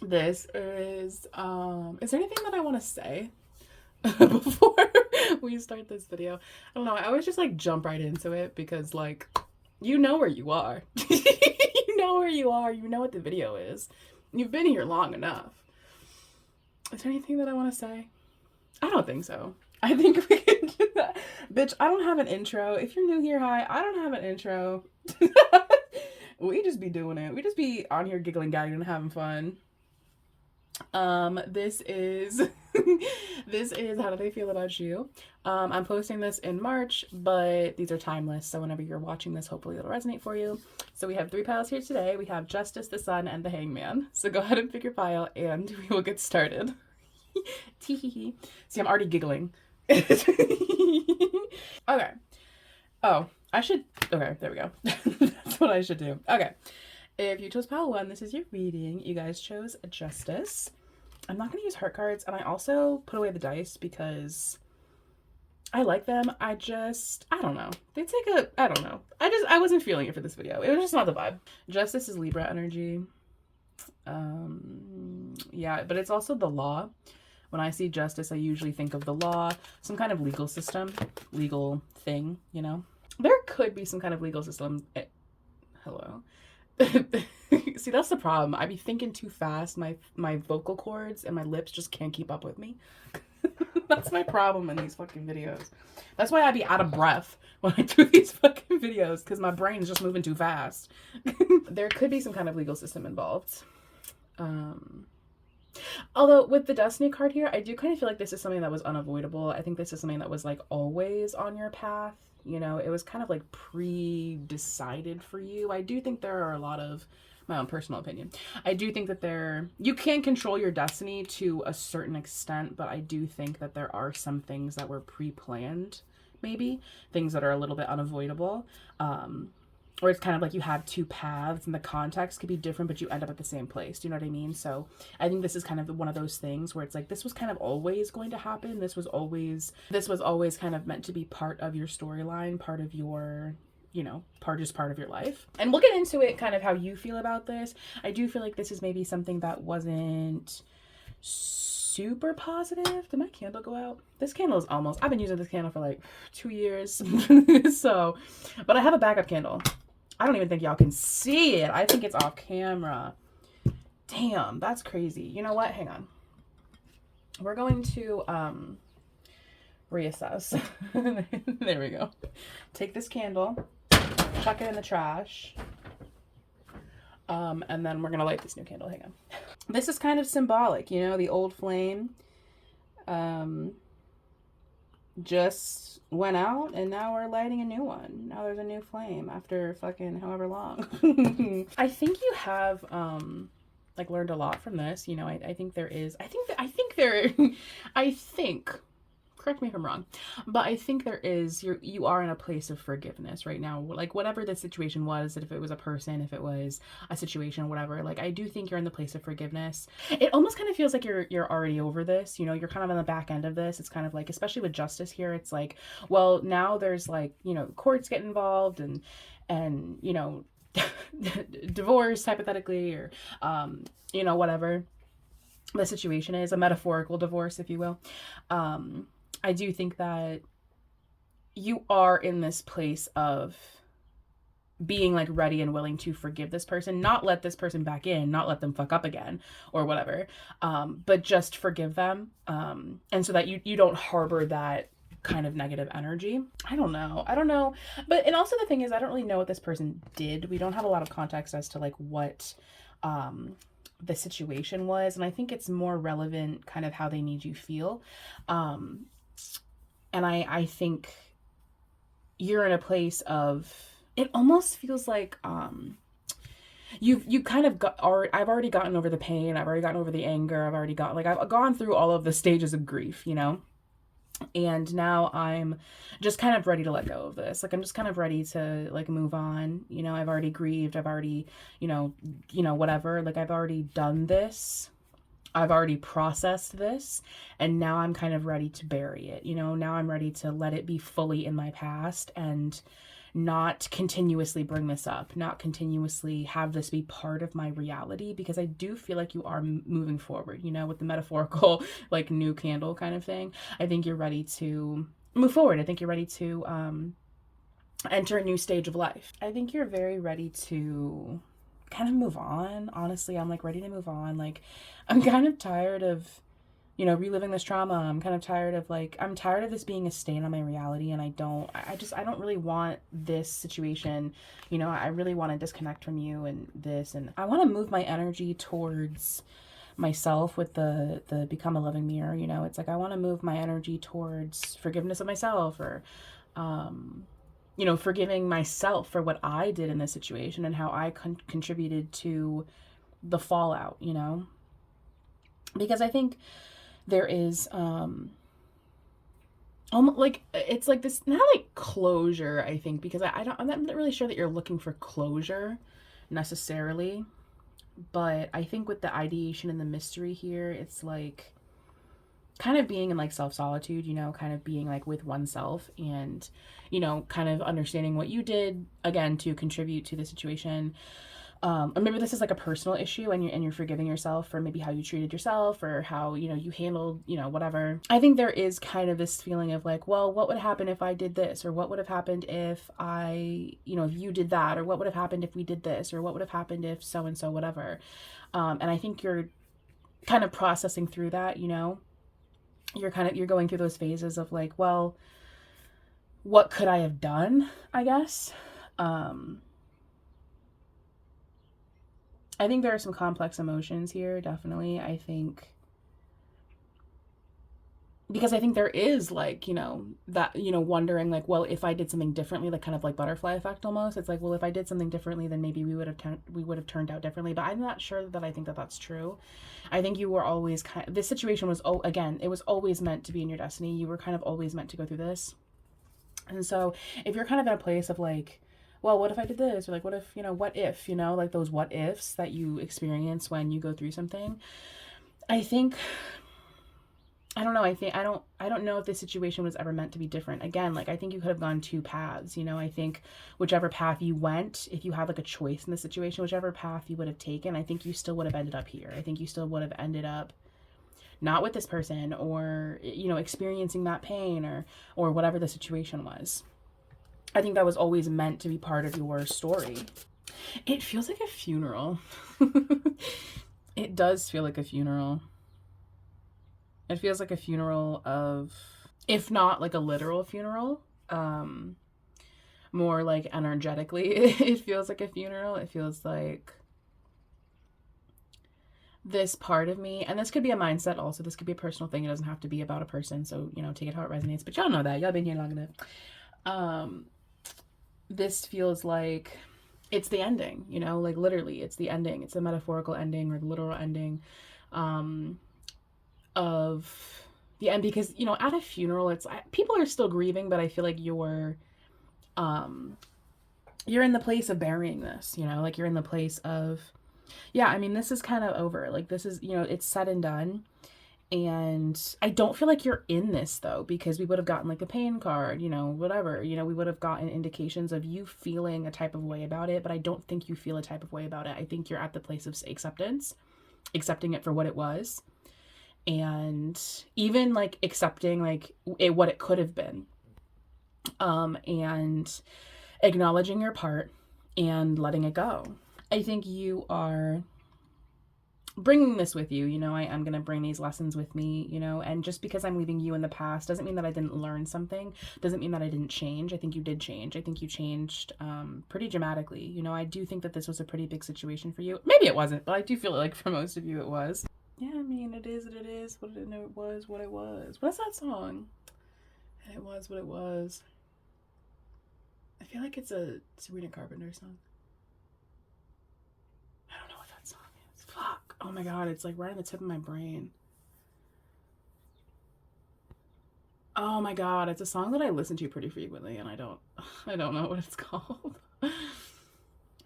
This is there anything that I want to say before we start this video? I don't know. I always just like jump right into it because like you know where you are. You know where you are. You know what the video is. You've been here long enough. Is there anything that I want to say? I don't think so. I think we can do that. Bitch, I don't have an intro. If you're new here, hi, I don't have an intro. We just be doing it. We just be on here giggling, gagging, and having fun. This is this is How Do They Feel About You? I'm posting this in March, but these are timeless, so whenever you're watching this, hopefully it'll resonate for you. So we have 3 piles here today. We have Justice, the Sun, and the Hangman. So go ahead and pick your pile, and we will get started. Tee. See, I'm already giggling. Okay. Oh, I should. Okay, there we go. That's what I should do. Okay. If you chose pile 1, this is your reading. You guys chose Justice. I'm not going to use heart cards, and I also put away the dice because I like them. I don't know. They take I don't know. I wasn't feeling it for this video. It was just not the vibe. Justice is Libra energy. Yeah, but it's also the law. When I see justice, I usually think of the law, some kind of legal system, legal thing, you know? There could be some kind of legal system. Hello. See, that's the problem. I be thinking too fast. My vocal cords and my lips just can't keep up with me. That's my problem in these fucking videos. That's why I be out of breath when I do these fucking videos, because my brain's just moving too fast. There could be some kind of legal system involved. Although with the Destiny card here, I do kind of feel like this is something that was unavoidable. I think this is something that was like always on your path. You know, it was kind of like pre-decided for you. I do think there are a lot of, my own personal opinion, I do think that you can control your destiny to a certain extent, but I do think that there are some things that were pre-planned, maybe things that are a little bit unavoidable. Or it's kind of like you have 2 paths and the context could be different, but you end up at the same place. Do you know what I mean? So I think this is kind of one of those things where it's like, this was kind of always going to happen. This was always kind of meant to be part of your storyline, part of your, you know, part of your life. And we'll get into it kind of how you feel about this. I do feel like this is maybe something that wasn't super positive. Did my candle go out? This candle is almost, I've been using this candle for like 2 years. So, but I have a backup candle. I don't even think y'all can see it. I think it's off camera. Damn, that's crazy. You know what? Hang on. We're going to reassess. There we go. Take this candle, chuck it in the trash, and then we're going to light this new candle. Hang on. This is kind of symbolic, you know, the old flame just went out and now we're lighting a new one. Now there's a new flame after fucking however long. I think you have like learned a lot from this. You know, I think there is, I think correct me if I'm wrong, but I think there is, you are in a place of forgiveness right now. Like whatever the situation was, if it was a person, if it was a situation, whatever, like I do think you're in the place of forgiveness. It almost kind of feels like you're already over this, you know, you're kind of on the back end of this. It's kind of like, especially with justice here, it's like, well, now there's like, you know, courts get involved and you know, divorce hypothetically, or you know, whatever the situation is, a metaphorical divorce, if you will. I do think that you are in this place of being like ready and willing to forgive this person, not let this person back in, not let them fuck up again or whatever, but just forgive them. And so that you don't harbor that kind of negative energy. I don't know. But, and also the thing is, I don't really know what this person did. We don't have a lot of context as to like what, the situation was. And I think it's more relevant kind of how they made you feel. And I think you're in a place of, it almost feels like you kind of I've already gotten over the pain, I've already gotten over the anger, I've gone through all of the stages of grief, you know, and now I'm just kind of ready to let go of this. Like I'm just kind of ready to like move on, you know. I've already grieved, I've already, you know, whatever, like I've already done this, I've already processed this, and now I'm kind of ready to bury it, you know. Now I'm ready to let it be fully in my past, and not continuously bring this up, not continuously have this be part of my reality, because I do feel like you are moving forward, you know, with the metaphorical, like, new candle kind of thing. I think you're ready to move forward. I think you're ready to enter a new stage of life. I think you're very ready to kind of move on. Honestly, I'm like ready to move on. Like, I'm kind of tired of, you know, reliving this trauma. I'm kind of tired of, like, I'm tired of this being a stain on my reality, and I don't really want this situation. You know, I really want to disconnect from you and this, and I want to move my energy towards myself with the become a loving mirror. You know, it's like I want to move my energy towards forgiveness of myself, or you know, forgiving myself for what I did in this situation and how I contributed to the fallout, you know, because I think there is almost like, it's like this, not like closure, I think, because I'm not really sure that you're looking for closure necessarily, but I think with the ideation and the mystery here, it's like kind of being in like self-solitude, you know, kind of being like with oneself, and, you know, kind of understanding what you did again to contribute to the situation. Or maybe this is like a personal issue, and you're forgiving yourself for maybe how you treated yourself, or how, you know, you handled, you know, whatever. I think there is kind of this feeling of like, well, what would happen if I did this, or what would have happened if I, you know, if you did that, or what would have happened if we did this, or what would have happened if so and so, whatever. And I think you're kind of processing through that, you know. You're going through those phases of like, well, what could I have done, I guess. I think there are some complex emotions here, definitely. I think, because I think there is, like, you know, that, you know, wondering like, well, if I did something differently, like kind of like butterfly effect almost. It's like, well, if I did something differently, then maybe we would have turned out differently. But I'm not sure that I think that that's true. I think you were always this situation was, oh, again, it was always meant to be in your destiny. You were kind of always meant to go through this. And so if you're kind of in a place of like, well, what if I did this? Or like, what if, you know, what if, you know, like those what ifs that you experience when you go through something. I think, I don't know. I don't know if this situation was ever meant to be different. Again, like, I think you could have gone two paths, you know. I think whichever path you went, if you had like a choice in the situation, whichever path you would have taken, I think you still would have ended up here. I think you still would have ended up not with this person, or, you know, experiencing that pain, or whatever the situation was. I think that was always meant to be part of your story. It feels like a funeral. It does feel like a funeral. It feels like a funeral of, if not like a literal funeral, more like energetically, it feels like a funeral. It feels like this part of me, and this could be a mindset also, this could be a personal thing, it doesn't have to be about a person, so, you know, take it how it resonates, but y'all know that, y'all been here long enough. This feels like it's the ending, you know, like literally it's the ending, it's the metaphorical ending or the literal ending of the end, because, you know, at a funeral, it's, people are still grieving, but I feel like you're in the place of burying this, you know, like you're in the place of, yeah, I mean, this is kind of over. Like, this is, you know, it's said and done. And I don't feel like you're in this, though, because we would have gotten like the pain card, you know, whatever, you know, we would have gotten indications of you feeling a type of way about it, but I don't think you feel a type of way about it. I think you're at the place of acceptance, accepting it for what it was. And even like accepting like what it could have been. And acknowledging your part and letting it go. I think you are bringing this with you, you know. I'm going to bring these lessons with me, you know, and just because I'm leaving you in the past doesn't mean that I didn't learn something, doesn't mean that I didn't change. I think you did change. I think you changed pretty dramatically, you know. I do think that this was a pretty big situation for you. Maybe it wasn't, but I do feel like for most of you it was. Yeah, I mean, it is what it is, what it was, what it was. What's that song? And it was what it was. I feel like it's a Sabrina Carpenter song. I don't know what that song is. Fuck. Oh my god, it's like right on the tip of my brain. Oh my god, it's a song that I listen to pretty frequently, and I don't know what it's called. I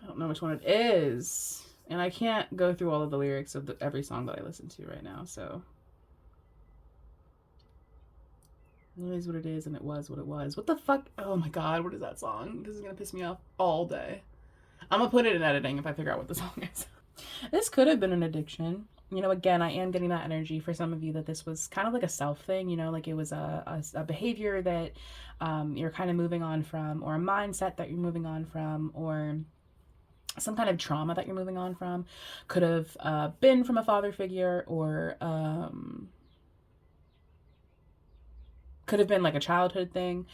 don't know which one it is. And I can't go through all of the lyrics of every song that I listen to right now, so. It is what it is, and it was what it was. What the fuck? Oh my god, what is that song? This is gonna piss me off all day. I'm gonna put it in editing if I figure out what the song is. This could have been an addiction. You know, again, I am getting that energy for some of you that this was kind of like a self thing, you know, like it was a behavior that you're kind of moving on from, or a mindset that you're moving on from, or some kind of trauma that you're moving on from. Could have been from a father figure, or could have been like a childhood thing.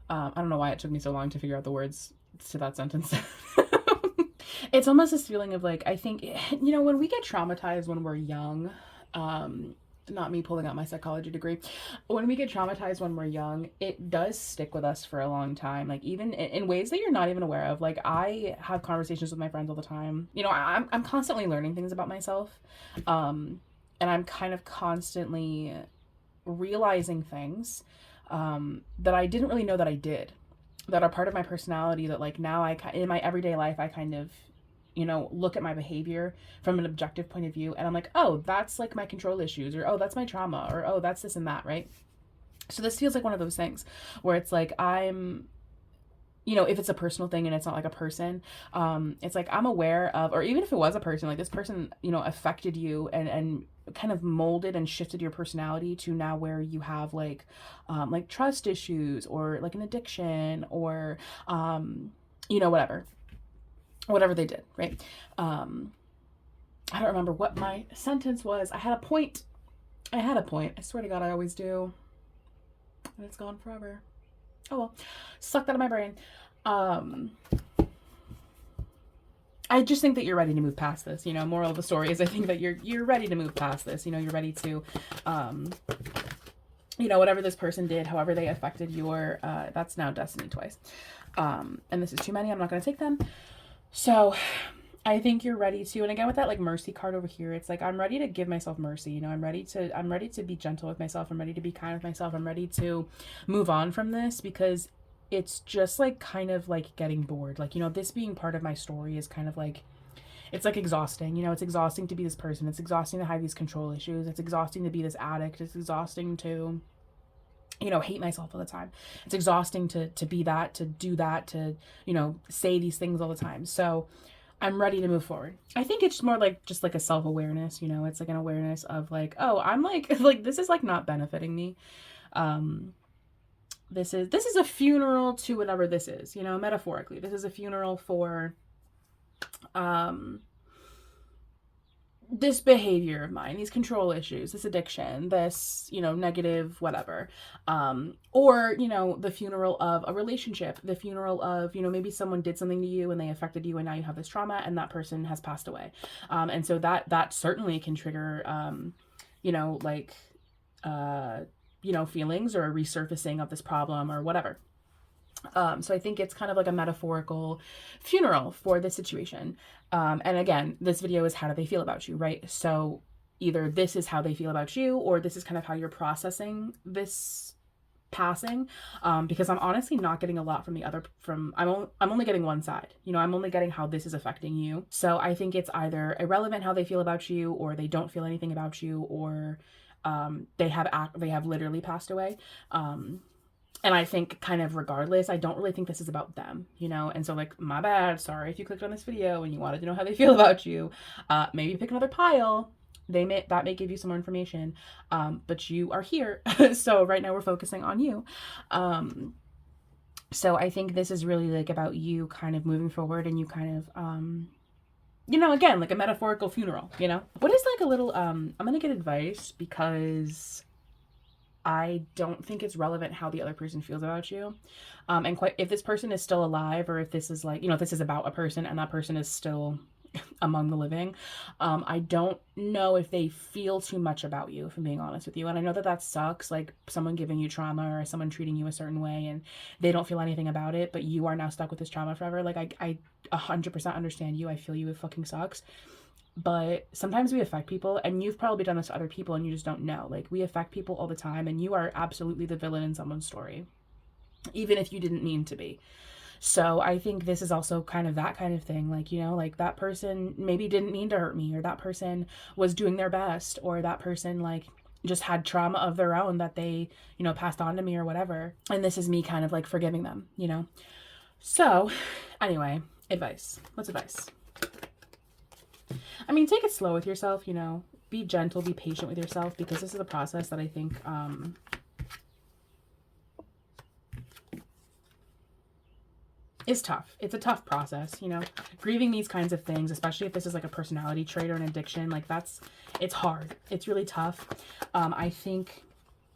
I don't know why it took me so long to figure out the words to that sentence. It's almost this feeling of like, I think, you know, when we get traumatized when we're young, not me pulling out my psychology degree, when we get traumatized when we're young, it does stick with us for a long time, like even in ways that you're not even aware of. Like I have conversations with my friends all the time, you know, I'm constantly learning things about myself, and I'm kind of constantly realizing things that I didn't really know that I did, that are part of my personality, that like now in my everyday life I kind of, you know, look at my behavior from an objective point of view, and I'm like, oh, that's like my control issues, or oh, that's my trauma, or oh, that's this and that, right? So this feels like one of those things where it's like I'm, you know, if it's a personal thing and it's not like a person, it's like I'm aware of, or even if it was a person, like this person, you know, affected you and kind of molded and shifted your personality to now where you have like trust issues, or like an addiction, or you know, whatever they did, right? I don't remember what my sentence was. I had a point. I swear to God, I always do, and it's gone forever. Oh well, suck that out of my brain. I just think that you're ready to move past this. You know, moral of the story is I think that you're ready to move past this. You know, you're ready to, you know, whatever this person did, however they affected your, that's now destiny twice. And this is too many. I'm not going to take them. So I think you're ready to, and again with that like mercy card over here, it's like I'm ready to give myself mercy. You know, I'm ready to be gentle with myself. I'm ready to be kind with myself. I'm ready to move on from this, because it's just like kind of like getting bored. Like, you know, this being part of my story is kind of like, it's like exhausting. You know, it's exhausting to be this person. It's exhausting to have these control issues. It's exhausting to be this addict. It's exhausting to, you know, hate myself all the time. It's exhausting to be that, to do that, to, you know, say these things all the time. So I'm ready to move forward. I think it's more like just like a self-awareness, you know, it's like an awareness of like, oh, I'm like this is like not benefiting me. This is a funeral to whatever this is, you know, metaphorically. This is a funeral for this behavior of mine, these control issues, this addiction, this, you know, negative whatever. Or, you know, the funeral of a relationship, the funeral of, you know, maybe someone did something to you and they affected you and now you have this trauma and that person has passed away. And so that certainly can trigger, you know, like, you know, feelings or a resurfacing of this problem or whatever. So I think it's kind of like a metaphorical funeral for this situation. And again, this video is how do they feel about you, right? So either this is how they feel about you, or this is kind of how you're processing this passing. Because I'm honestly not getting a lot from I'm only getting one side. You know, I'm only getting how this is affecting you. So I think it's either irrelevant how they feel about you, or they don't feel anything about you, or they have literally passed away. And I think kind of regardless, I don't really think this is about them, you know? And so like, my bad, sorry if you clicked on this video and you wanted to know how they feel about you. Maybe pick another pile. That may give you some more information. But you are here. So right now we're focusing on you. So I think this is really like about you kind of moving forward, and you kind of, you know, again, like a metaphorical funeral, you know? What is like a little, I'm gonna get advice because I don't think it's relevant how the other person feels about you. And if this person is still alive, or if this is like, you know, if this is about a person and that person is still among the living, I don't know if they feel too much about you, if I'm being honest with you. And I know that that sucks, like someone giving you trauma or someone treating you a certain way and they don't feel anything about it, but you are now stuck with this trauma forever. Like I 100% understand you. I feel you. It fucking sucks. But sometimes we affect people, and you've probably done this to other people and you just don't know. Like, we affect people all the time, and you are absolutely the villain in someone's story, even if you didn't mean to be. So I think this is also kind of that kind of thing. Like, you know, like that person maybe didn't mean to hurt me, or that person was doing their best, or that person like just had trauma of their own that they, you know, passed on to me or whatever. And this is me kind of like forgiving them, you know? So anyway, advice. What's advice? I mean, take it slow with yourself, you know, be gentle, be patient with yourself, because this is a process that I think, is tough. It's a tough process, you know, grieving these kinds of things, especially if this is like a personality trait or an addiction, like it's hard. It's really tough. I think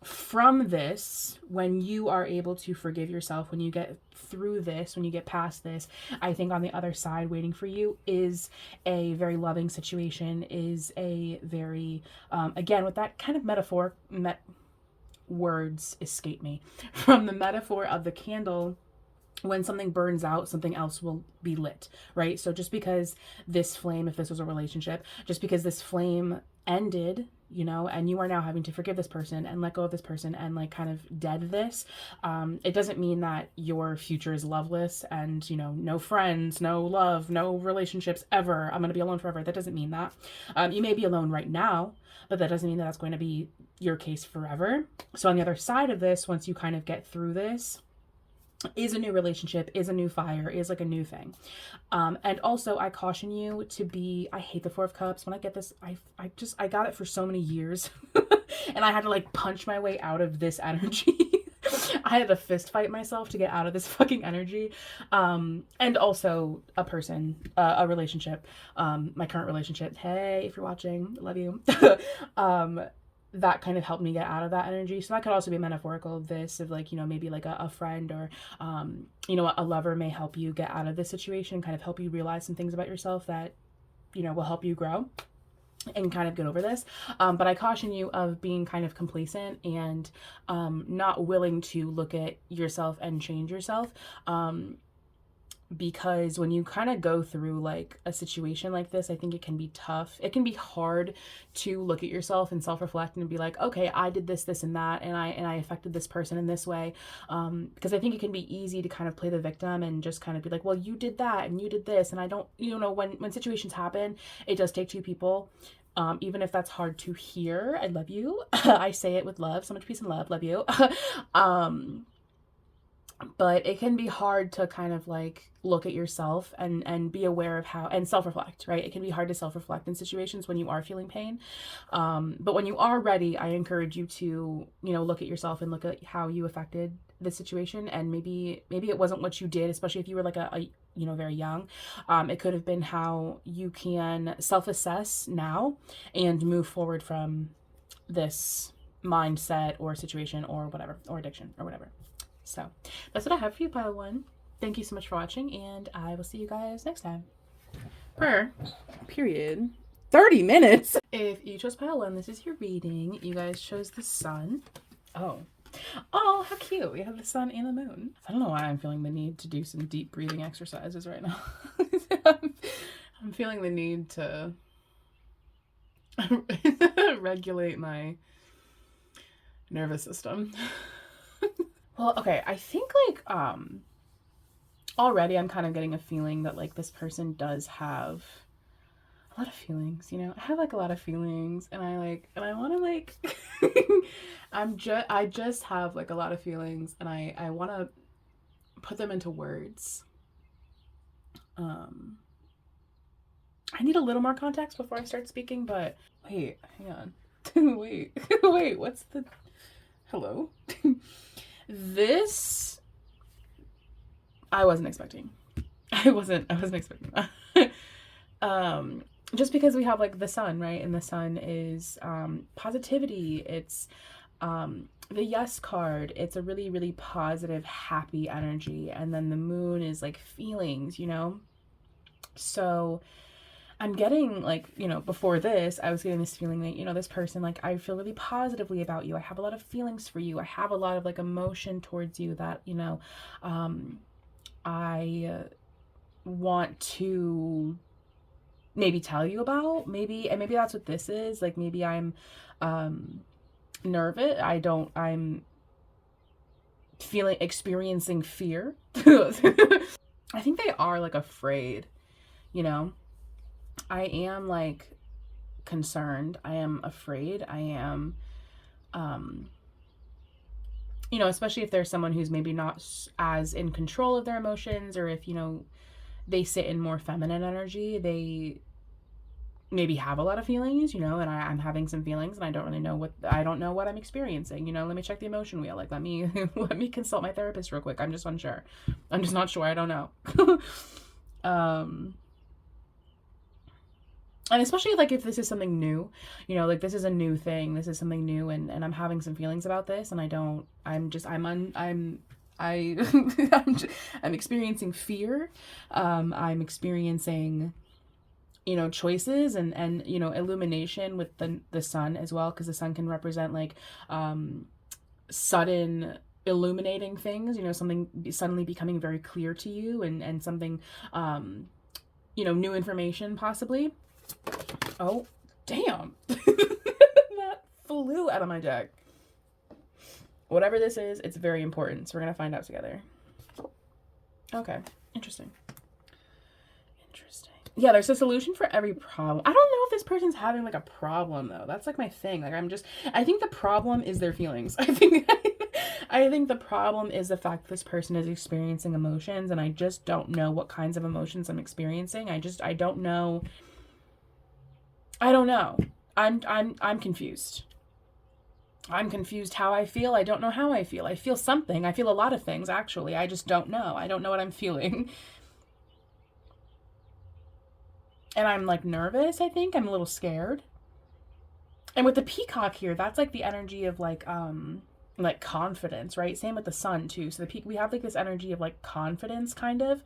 from this, when you are able to forgive yourself, when you get through this, when you get past this, I think on the other side waiting for you is a very loving situation, is a very, again, with that kind of metaphor, words escape me, from the metaphor of the candle. When something burns out, something else will be lit, right? So just because this flame, if this was a relationship, just because this flame ended, you know, and you are now having to forgive this person and let go of this person and like kind of dead this, it doesn't mean that your future is loveless and, you know, no friends, no love, no relationships ever. I'm going to be alone forever. That doesn't mean that. You may be alone right now, but that doesn't mean that that's going to be your case forever. So on the other side of this, once you kind of get through this, is a new relationship, is a new fire, is like a new thing. And also I caution you to be, I hate the Four of Cups. When I get this, I got it for so many years and I had to like punch my way out of this energy. I had to fist fight myself to get out of this fucking energy. And also a person, a relationship, my current relationship. Hey, if you're watching, love you. That kind of helped me get out of that energy. So that could also be metaphorical of this, of like, you know, maybe like a friend or, you know, a lover may help you get out of this situation, kind of help you realize some things about yourself that, you know, will help you grow and kind of get over this. But I caution you of being kind of complacent and not willing to look at yourself and change yourself. Because when you kind of go through like a situation like this, I think it can be tough. It can be hard to look at yourself and self-reflect and be like, okay, I did this, this, and that, and I affected this person in this way. Because I think it can be easy to kind of play the victim and just kind of be like, well, you did that and you did this, and I don't, you know, when situations happen, it does take two people. Even if that's hard to hear, I love you. I say it with love, so much peace and love you. But it can be hard to kind of like look at yourself and be aware of how, and self-reflect, right? It can be hard to self-reflect in situations when you are feeling pain. But when you are ready, I encourage you to, you know, look at yourself and look at how you affected the situation. And maybe it wasn't what you did, especially if you were like a you know, very young. It could have been how you can self-assess now and move forward from this mindset or situation or whatever, or addiction or whatever. So that's what I have for you, pile one. Thank you so much for watching, and I will see you guys next time. Period. 30 minutes. If you chose pile one, this is your reading. You guys chose the sun. Oh, how cute. We have the sun and the moon. I don't know why I'm feeling the need to do some deep breathing exercises right now. I'm feeling the need to regulate my nervous system. Well, okay, I think like already I'm kind of getting a feeling that like this person does have a lot of feelings, you know. I have like a lot of feelings, and I want to like I just have like a lot of feelings, and I want to put them into words. I need a little more context before I start speaking, but wait, hang on. wait, what's the hello? This I wasn't expecting. I wasn't expecting that. Just because we have like the sun, right? And the sun is positivity. It's the yes card. It's a really, really positive, happy energy. And then the moon is like feelings, you know? So I'm getting like, you know, before this, I was getting this feeling that, you know, this person, like, I feel really positively about you. I have a lot of feelings for you. I have a lot of like emotion towards you that, you know, I want to maybe tell you about, maybe that's what this is. Like, maybe I'm, nervous. I'm experiencing fear. I think they are like afraid, you know. I am like concerned. I am afraid. I am You know, especially if there's someone who's maybe not as in control of their emotions, or if, you know, they sit in more feminine energy, they maybe have a lot of feelings, you know, and I'm having some feelings and I don't really know I don't know what I'm experiencing, you know, let me check the emotion wheel. Like, let me, let me consult my therapist real quick. I'm just unsure. I'm just not sure. I don't know. And especially like if this is something new, you know, like this is a new thing, this is something new, and I'm having some feelings about this, and I don't, I'm just, I, I'm experiencing fear. I'm experiencing, you know, choices, and you know, illumination with the sun as well, because the sun can represent like sudden illuminating things, you know, something suddenly becoming very clear to you, and something, you know, new information possibly. Oh, damn. That flew out of my deck. Whatever this is, it's very important, so we're gonna find out together. Okay, interesting. Yeah, there's a solution for every problem. I don't know if this person's having like a problem though. That's like my thing. Like, I think the problem is their feelings. I think the problem is the fact this person is experiencing emotions, and I just don't know what kinds of emotions I'm experiencing. I don't know. I don't know. I'm confused. I'm confused how I feel. I don't know how I feel. I feel something. I feel a lot of things actually. I just don't know. I don't know what I'm feeling. And I'm like nervous, I think. I'm a little scared. And with the peacock here, that's like the energy of like confidence, right? Same with the sun too. So the peak, we have like this energy of like confidence kind of.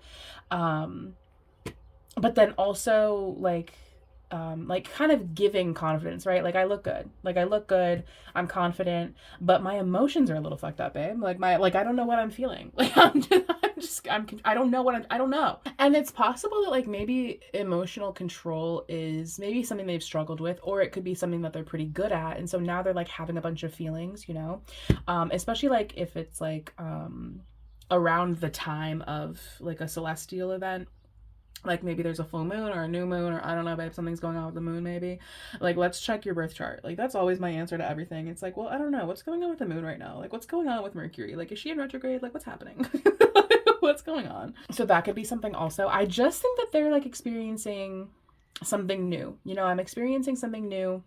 But then also like kind of giving confidence, right? Like I look good. Like I look good. I'm confident, but my emotions are a little fucked up, babe. Like I don't know what I'm feeling. Like I don't know I don't know. And it's possible that like maybe emotional control is maybe something they've struggled with, or it could be something that they're pretty good at. And so now they're like having a bunch of feelings, you know? Especially like if it's like around the time of like a celestial event, like maybe there's a full moon or a new moon, or I don't know, babe, something's going on with the moon maybe. Like, let's check your birth chart. Like, that's always my answer to everything. It's like, well, I don't know, what's going on with the moon right now? Like, what's going on with Mercury? Like, is she in retrograde? Like, what's happening? What's going on? So that could be something also. I just think that they're like experiencing something new. You know, I'm experiencing something new.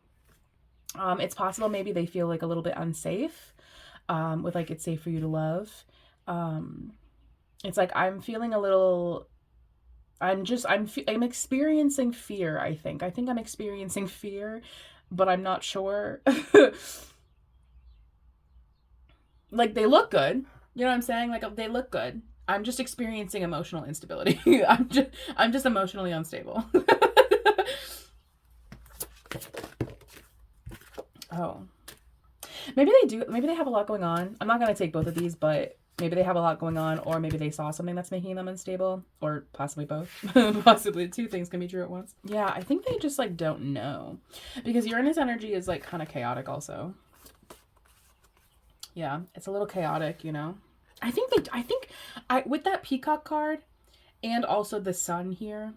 It's possible maybe they feel like a little bit unsafe with like it's safe for you to love. It's like I'm feeling a little, I'm experiencing fear, I think. I think I'm experiencing fear, but I'm not sure. Like they look good. You know what I'm saying? Like they look good. I'm just experiencing emotional instability. I'm just emotionally unstable. Oh. Maybe they have a lot going on. I'm not going to take both of these, but maybe they have a lot going on, or maybe they saw something that's making them unstable, or possibly both. Possibly two things can be true at once. Yeah, I think they just like don't know, because Uranus energy is like kind of chaotic also. Yeah, it's a little chaotic, you know. I think with that peacock card and also the sun here,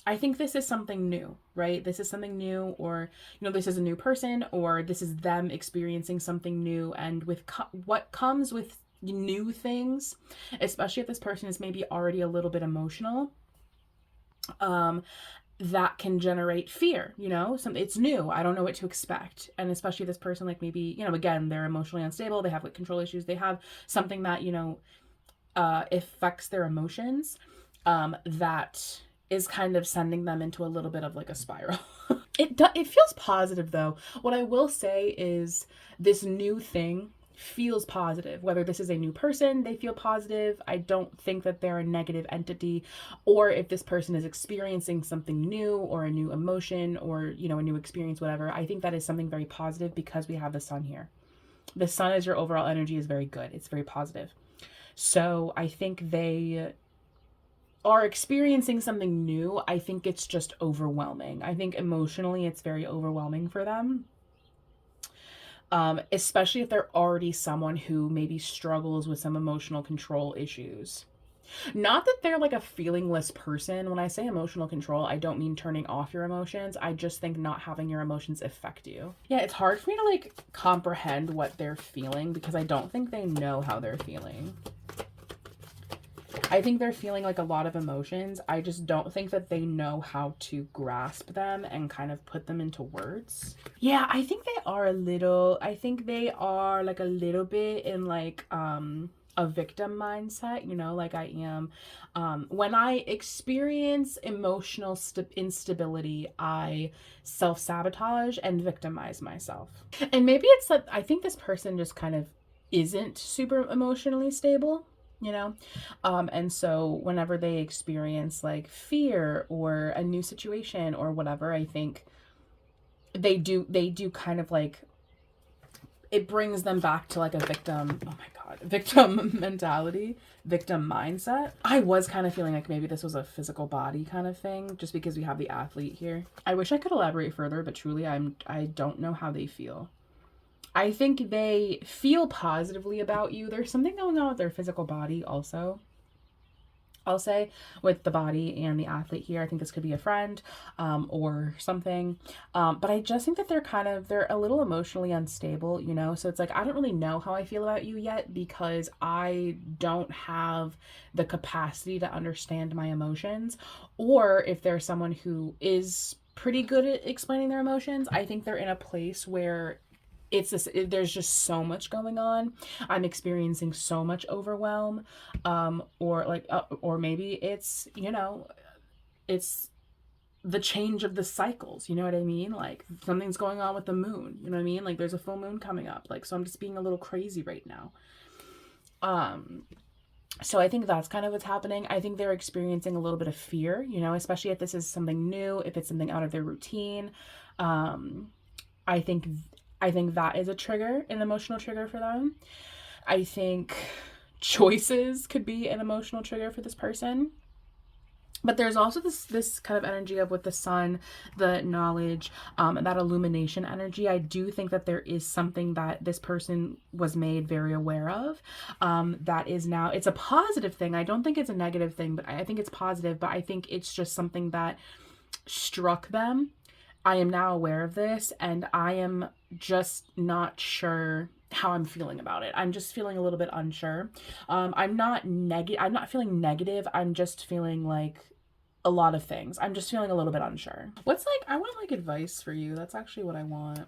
I think this is something new, right? This is something new, or, you know, this is a new person, or this is them experiencing something new. And with what comes with new things, especially if this person is maybe already a little bit emotional, that can generate fear, you know, it's new. I don't know what to expect. And especially this person, like maybe, you know, again, they're emotionally unstable. They have like control issues. They have something that, you know, affects their emotions, that is kind of sending them into a little bit of like a spiral. It feels positive though. What I will say is this new thing feels positive. Whether this is a new person, they feel positive. I don't think that they're a negative entity, or if this person is experiencing something new or a new emotion or, you know, a new experience, whatever. I think that is something very positive because we have the sun here. The sun as your overall energy is very good. It's very positive. So I think they are experiencing something new. I think it's just overwhelming. I think emotionally it's very overwhelming for them. Especially if they're already someone who maybe struggles with some emotional control issues. Not that they're like a feelingless person. When I say emotional control, I don't mean turning off your emotions. I just think not having your emotions affect you. Yeah, it's hard for me to like comprehend what they're feeling because I don't think they know how they're feeling. I think they're feeling like a lot of emotions. I just don't think that they know how to grasp them and kind of put them into words. Yeah, I think they are a little, I think they are like a little bit in like a victim mindset, you know, like I am. When I experience emotional instability, I self-sabotage and victimize myself. And maybe it's that I think this person just kind of isn't super emotionally stable, you know. And so whenever they experience like fear or a new situation or whatever, I think they do kind of like, it brings them back to like a victim, oh my god, victim mentality, victim mindset. I was kind of feeling like maybe this was a physical body kind of thing just because we have the athlete here. I wish I could elaborate further, but truly I don't know how they feel. I think they feel positively about you. There's something going on with their physical body also. I'll say with the body and the athlete here. I think this could be a friend or something. But I just think that they're a little emotionally unstable, you know? So it's like, I don't really know how I feel about you yet because I don't have the capacity to understand my emotions. Or if there's someone who is pretty good at explaining their emotions, I think they're in a place where there's just so much going on. I'm experiencing so much overwhelm, or maybe it's, you know, it's the change of the cycles, you know what I mean? Like something's going on with the moon, you know what I mean? Like there's a full moon coming up, like, so I'm just being a little crazy right now. So I think that's kind of what's happening. I think they're experiencing a little bit of fear, you know, especially if this is something new, if it's something out of their routine. I think I think that is a trigger, an emotional trigger for them. I think choices could be an emotional trigger for this person. But there's also this kind of energy of with the sun, the knowledge, and that illumination energy. I do think that there is something that this person was made very aware of. That is now, it's a positive thing. I don't think it's a negative thing, but I think it's positive. But I think it's just something that struck them. I am now aware of this, and I am just not sure how I'm feeling about it. I'm just feeling a little bit unsure. I'm not feeling negative. I'm just feeling like a lot of things. I'm just feeling a little bit unsure. What's like, I want like advice for you. That's actually what I want.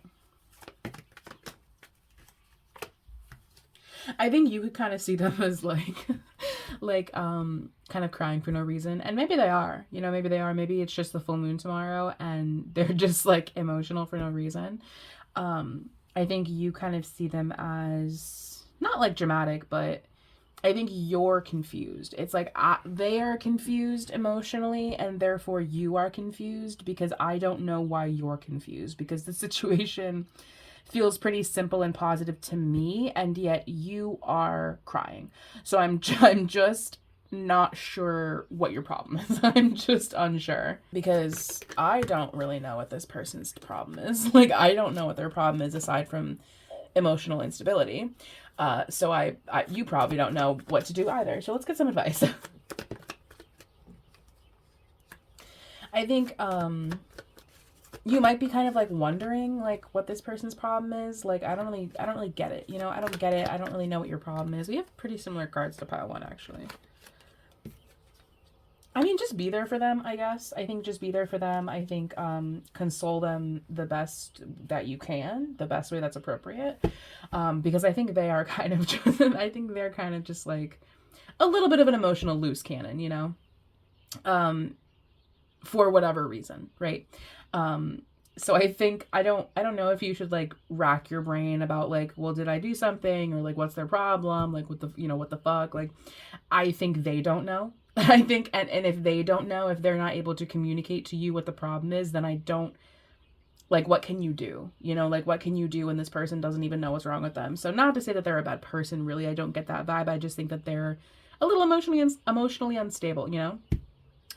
I think you could kind of see them as like kind of crying for no reason. And maybe they are, you know, maybe they are. Maybe it's just the full moon tomorrow and they're just like emotional for no reason. I think you kind of see them as not like dramatic, but I think you're confused. It's like they are confused emotionally, and therefore you are confused because I don't know why you're confused, because the situation feels pretty simple and positive to me, and yet you are crying. So I'm just not sure what your problem is. I'm just unsure because I don't really know what this person's problem is. Like, I don't know what their problem is aside from emotional instability. So you probably don't know what to do either. So let's get some advice. I think you might be kind of like wondering like what this person's problem is. Like, I don't really get it. You know, I don't get it. I don't really know what your problem is. We have pretty similar cards to pile one, actually. I mean, just be there for them, I guess. I think just be there for them. I think console them the best that you can, the best way that's appropriate. Because I think they are kind of just, I think they're kind of just like a little bit of an emotional loose cannon, you know? For whatever reason, right? So I think I don't know if you should like rack your brain about like, well, did I do something, or like what's their problem, like what the fuck. Like, I think they don't know. I think and if they don't know, if they're not able to communicate to you what the problem is, then I don't, like, what can you do, you know? Like, what can you do when this person doesn't even know what's wrong with them? So not to say that they're a bad person, really. I don't get that vibe. I just think that they're a little emotionally unstable, you know?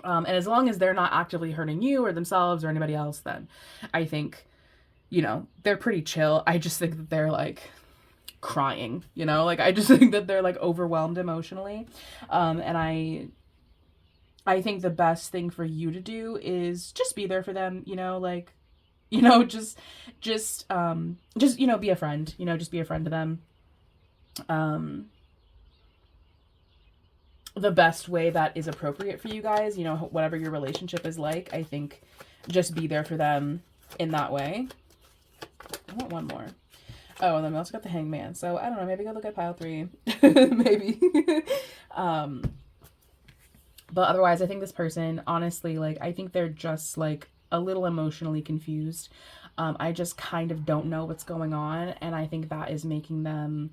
And as long as they're not actively hurting you or themselves or anybody else, then I think, you know, they're pretty chill. I just think that they're like crying, you know? Like, I just think that they're like overwhelmed emotionally. And I think the best thing for you to do is just be there for them, you know, like, you know, just, you know, be a friend, you know, just be a friend to them. The best way that is appropriate for you guys, you know, whatever your relationship is like, I think just be there for them in that way. I want one more. Oh, and then we also got the hangman. So I don't know, maybe go look at pile 3. Maybe. But otherwise, I think this person, honestly, like, I think they're just like a little emotionally confused. I just kind of don't know what's going on, and I think that is making them,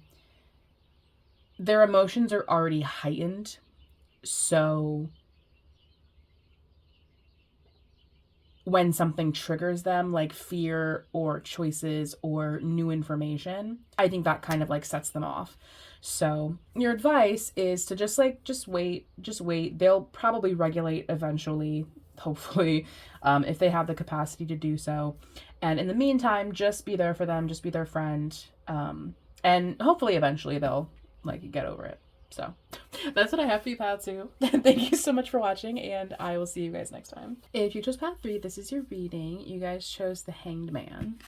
their emotions are already heightened. So when something triggers them, like fear or choices or new information, I think that kind of like sets them off. So your advice is to just wait, just wait. They'll probably regulate eventually, hopefully, if they have the capacity to do so. And in the meantime, just be there for them, just be their friend. And hopefully eventually they'll like get over it. So that's what I have for you, Pile 2. Thank you so much for watching, and I will see you guys next time. If you chose Pile 3, this is your reading. You guys chose the Hanged Man.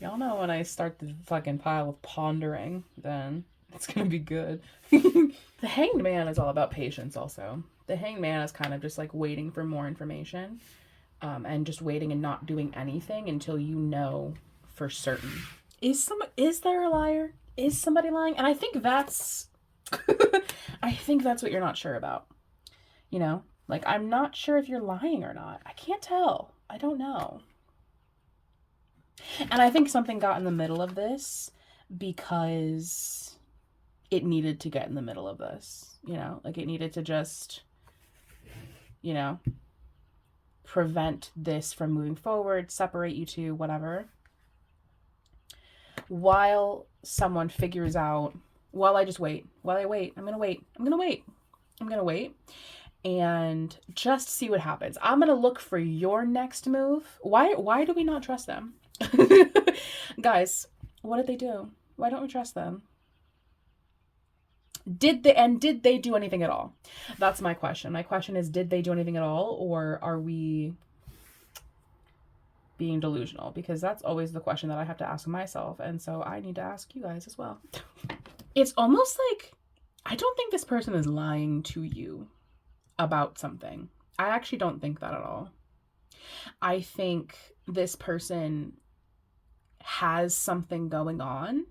Y'all know when I start the fucking pile of pondering, then it's gonna be good. The Hanged Man is all about patience also. The Hanged Man is kind of just like waiting for more information, and just waiting and not doing anything until you know for certain. Is there a liar? Is somebody lying? And I think that's I think that's what you're not sure about. You know? Like, I'm not sure if you're lying or not. I can't tell. I don't know. And I think something got in the middle of this because it needed to get in the middle of this, you know? Like, it needed to just, you know, prevent this from moving forward, separate you two, whatever. While someone figures out, while I wait, I'm gonna wait and just see what happens. I'm gonna look for your next move. Why do we not trust them? Guys, what did they do? Why don't we trust them? Did they do anything at all? That's my question. My question is, did they do anything at all, or are we being delusional? Because that's always the question that I have to ask myself, and so I need to ask you guys as well. It's almost like I don't think this person is lying to you about something. I actually don't think that at all. I think this person has something going on,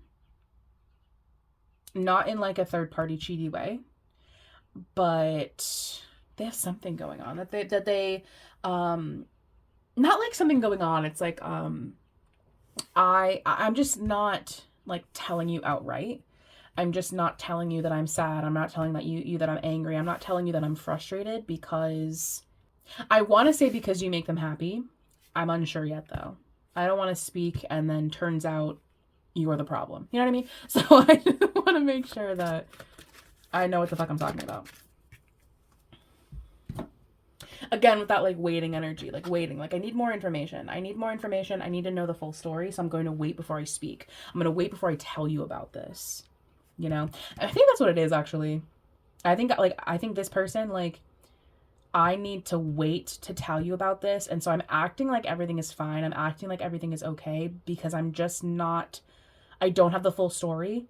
not in like a third party cheaty way, but they have something going on that they not like something going on. It's like I'm just not like telling you outright. I'm just not telling you that I'm sad. I'm not telling you that I'm angry. I'm not telling you that I'm frustrated, because I want to say because you make them happy. I'm unsure yet though. I don't want to speak and then turns out you're the problem. You know what I mean? So I just want to make sure that I know what the fuck I'm talking about. Again, with that like waiting energy, like waiting, like I need more information. I need to know the full story. So I'm going to wait before I speak. I'm going to wait before I tell you about this. You know, I think that's what it is actually. I think this person, like, I need to wait to tell you about this. And so I'm acting like everything is fine. I'm acting like everything is okay because I'm just not, I don't have the full story.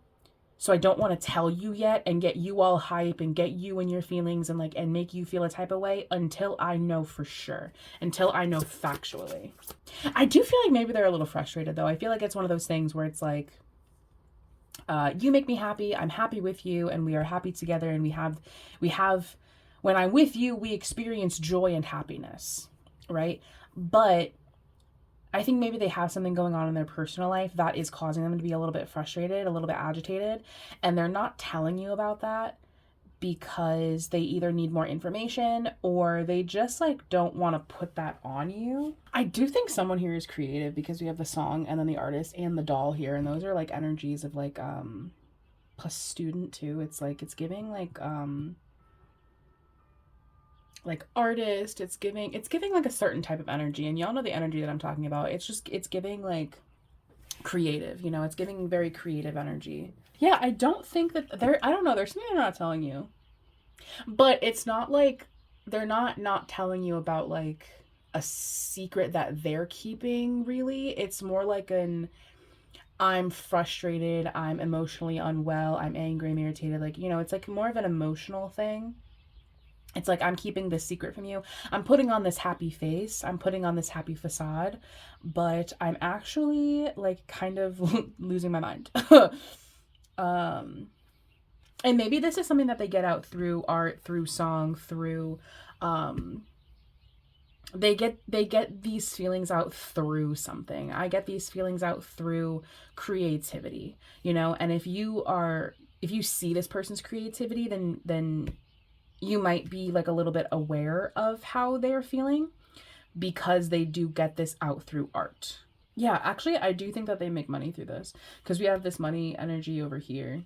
So I don't want to tell you yet and get you all hype and get you in your feelings and like, and make you feel a type of way until I know for sure, until I know factually. I do feel like maybe they're a little frustrated though. I feel like it's one of those things where it's like, you make me happy, I'm happy with you, and we are happy together, and we have, when I'm with you, we experience joy and happiness, right? But I think maybe they have something going on in their personal life that is causing them to be a little bit frustrated, a little bit agitated, and they're not telling you about that because they either need more information or they just like don't want to put that on you. I do think someone here is creative because we have the song and then the artist and the doll here, and those are like energies of like plus student too. It's like it's giving like like artist. It's giving like a certain type of energy, and y'all know the energy that I'm talking about. It's giving like creative, you know, it's giving very creative energy. Yeah, I don't think that I don't know, there's something they're not telling you. But it's not like they're not telling you about like a secret that they're keeping, really. It's more like an I'm frustrated, I'm emotionally unwell, I'm angry, I'm irritated. Like, you know, it's like more of an emotional thing. It's like I'm keeping this secret from you. I'm putting on this happy face. I'm putting on this happy facade, but I'm actually like kind of losing my mind. um and maybe this is something that they get out through art, through song, through um they get these feelings out through something. I get these feelings out through creativity, you know, and if you see this person's creativity, then you might be like a little bit aware of how they're feeling because they do get this out through art. Yeah, actually, I do think that they make money through this because we have this money energy over here.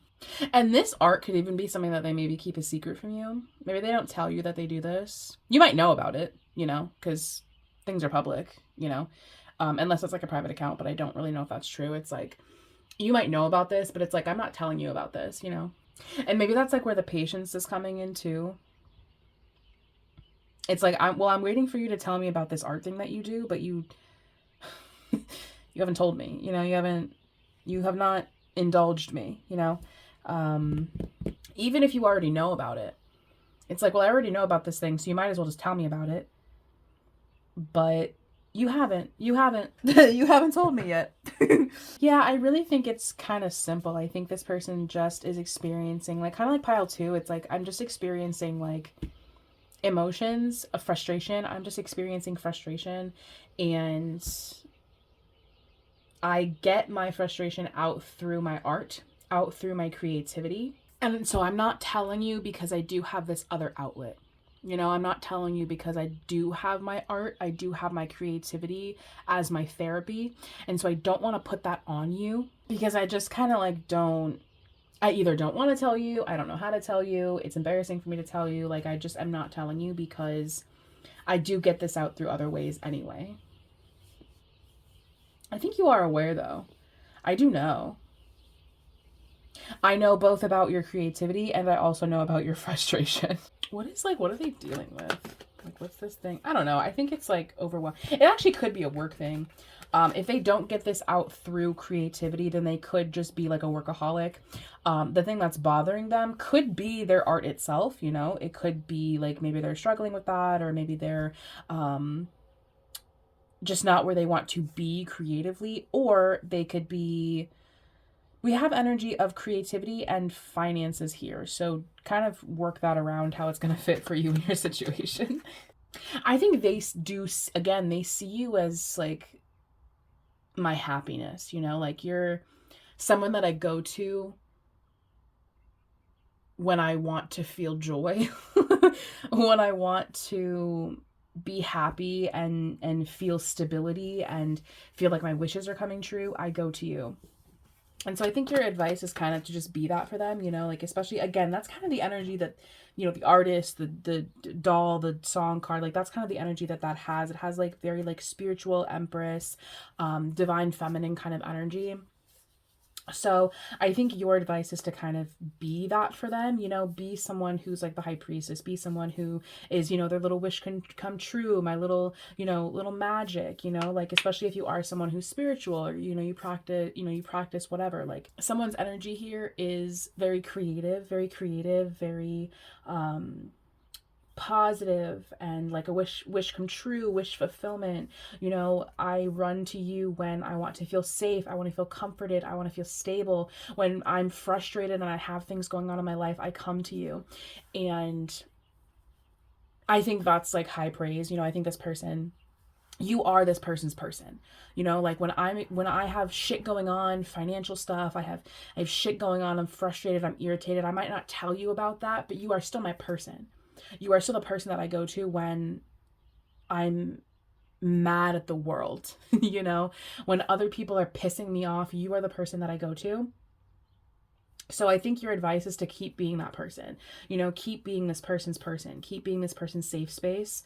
And this art could even be something that they maybe keep a secret from you. Maybe they don't tell you that they do this. You might know about it, you know, because things are public, you know, unless it's like a private account, but I don't really know if that's true. It's like, you might know about this, but it's like, I'm not telling you about this, you know? And maybe that's like where the patience is coming in too. It's like, I'm waiting for you to tell me about this art thing that you do, but you you haven't told me, you know, you have not indulged me, you know. um Even if you already know about it, it's like, well, I already know about this thing, so you might as well just tell me about it. But you haven't you haven't told me yet. Yeah, I really think it's kind of simple. I think this person just is experiencing like, kind of like pile 2. It's like, I'm just experiencing like emotions of frustration. I'm just experiencing frustration, and I get my frustration out through my art, out through my creativity. And so I'm not telling you because I do have this other outlet. You know, I'm not telling you because I do have my art, I do have my creativity as my therapy. And so I don't want to put that on you because I just kind of like don't, I either don't want to tell you, I don't know how to tell you, it's embarrassing for me to tell you. Like, I just am not telling you because I do get this out through other ways anyway. I think you are aware though. I do know. I know both about your creativity and I also know about your frustration. What are they dealing with? Like, what's this thing? I don't know. I think it's like overwhelming. It actually could be a work thing. If they don't get this out through creativity, then they could just be like a workaholic. The thing that's bothering them could be their art itself, you know? It could be like maybe they're struggling with that, or maybe they're just not where they want to be creatively, or they could be, we have energy of creativity and finances here. So kind of work that around how it's going to fit for you in your situation. I think they do, again, they see you as like my happiness, you know, like you're someone that I go to when I want to feel joy, when I want to be happy and feel stability and feel like my wishes are coming true, I go to you. And so I think your advice is kind of to just be that for them, you know, like, especially, again, that's kind of the energy that, you know, the artist, the doll, the song card, like, that's kind of the energy that has. It has like very like spiritual empress, divine feminine kind of energy. So I think your advice is to kind of be that for them, you know, be someone who's like the high priestess, be someone who is, you know, their little wish can come true, my little, you know, little magic, you know, like, especially if you are someone who's spiritual, or, you know, you practice whatever, like, someone's energy here is very creative, very, positive, and like a wish come true, wish fulfillment. You know, I run to you when I want to feel safe, I want to feel comforted, I want to feel stable. When I'm frustrated and I have things going on in my life, I come to you. And I think that's like high praise. You know, I think this person, you are this person's person. You know, like when I have shit going on, financial stuff, I have shit going on, I'm frustrated, I'm irritated, I might not tell you about that, but you are still my person. You are still the person that I go to when I'm mad at the world. You know, when other people are pissing me off, you are the person that I go to. So I think your advice is to keep being that person, you know, keep being this person's person, keep being this person's safe space,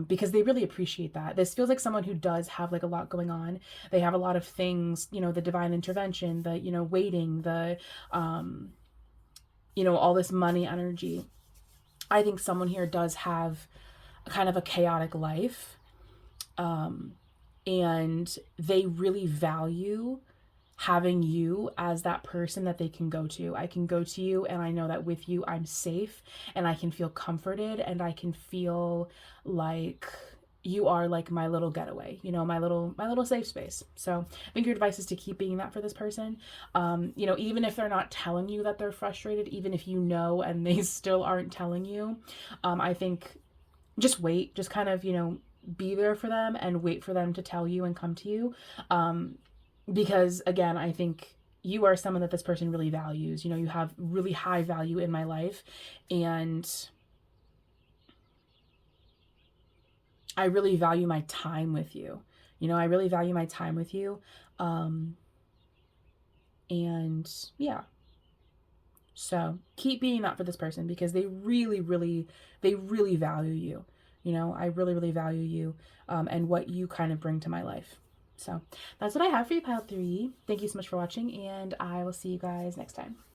because they really appreciate that. This feels like someone who does have like a lot going on. They have a lot of things, you know, the divine intervention, the, you know, waiting, the, you know, all this money energy. I think someone here does have kind of a chaotic life, and they really value having you as that person that they can go to. I can go to you and I know that with you I'm safe and I can feel comforted and I can feel like you are like my little getaway, you know, my little safe space. So I think your advice is to keep being that for this person. You know, even if they're not telling you that they're frustrated, even if you know and they still aren't telling you, I think just wait, just kind of, you know, be there for them and wait for them to tell you and come to you. Because again, I think you are someone that this person really values. You know, you have really high value in my life, and I really value my time with you. You know, I really value my time with you. Um, and yeah, so keep being that for this person because they really value you. You know, I really, really value you, and what you kind of bring to my life. So that's what I have for you, pile three. Thank you so much for watching, and I will see you guys next time.